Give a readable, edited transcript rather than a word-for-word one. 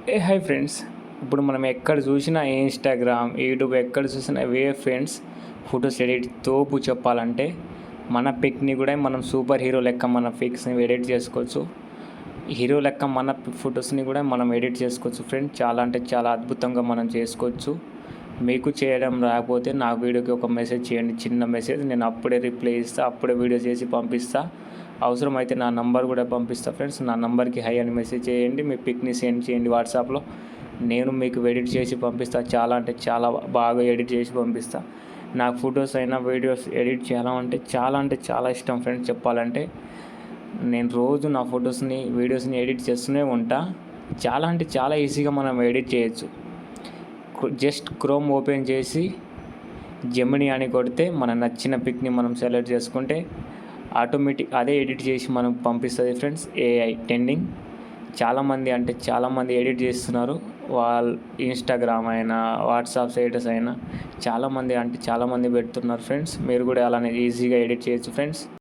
Hi friends. ఇప్పుడు మనం ఎక్కడ చూసినా ఇన్స్టాగ్రామ్, యూట్యూబ్ ఎక్కడ చూసినా ఫ్రెండ్స్ ఫొటోస్ ఎడిట్ తోపు చెప్పాలంటే మన పిక్ని కూడా మనం సూపర్ హీరో లెక్క మన పిక్స్ని ఎడిట్ చేసుకోవచ్చు. హీరో లెక్క మన ఫొటోస్ని కూడా మనం ఎడిట్ చేసుకోవచ్చు ఫ్రెండ్స్. చాలా అంటే చాలా అద్భుతంగా మనం చేసుకోవచ్చు. మీకు చేయడం రాకపోతే నా వీడియోకి ఒక మెసేజ్ చేయండి, చిన్న మెసేజ్. నేను అప్పుడే రిప్లై ఇస్తా, అప్పుడే వీడియో చేసి పంపిస్తా. అవసరమైతే నా నంబర్ కూడా పంపిస్తా ఫ్రెండ్స్. నా నంబర్కి హై అని మెసేజ్ చేయండి, మీ పిక్ని సెండ్ చేయండి వాట్సాప్లో. నేను మీకు ఎడిట్ చేసి పంపిస్తా. చాలా అంటే చాలా బాగా ఎడిట్ చేసి పంపిస్తా. నాకు ఫొటోస్ అయినా వీడియోస్ ఎడిట్ చేయడం అంటే చాలా ఇష్టం ఫ్రెండ్స్. చెప్పాలంటే నేను రోజు నా ఫొటోస్ని వీడియోస్ని ఎడిట్ చేస్తూనే ఉంటా. చాలా అంటే చాలా ఈజీగా మనం ఎడిట్ చేయొచ్చు. జస్ట్ క్రోమ్ ఓపెన్ చేసి జెమినీ అని కొడితే మన నచ్చిన పిక్ని మనం సెలెక్ట్ చేసుకుంటే ఆటోమేటిక్ అదే ఎడిట్ చేసి మనం పంపిస్తుంది ఫ్రెండ్స్. AI trending. చాలామంది ఎడిట్ చేస్తున్నారు. వాళ్ళు ఇన్స్టాగ్రామ్ అయినా వాట్సాప్ స్టేటస్ అయినా చాలామంది పెడుతున్నారు ఫ్రెండ్స్. మీరు కూడా అలానే ఈజీగా ఎడిట్ చేయొచ్చు ఫ్రెండ్స్.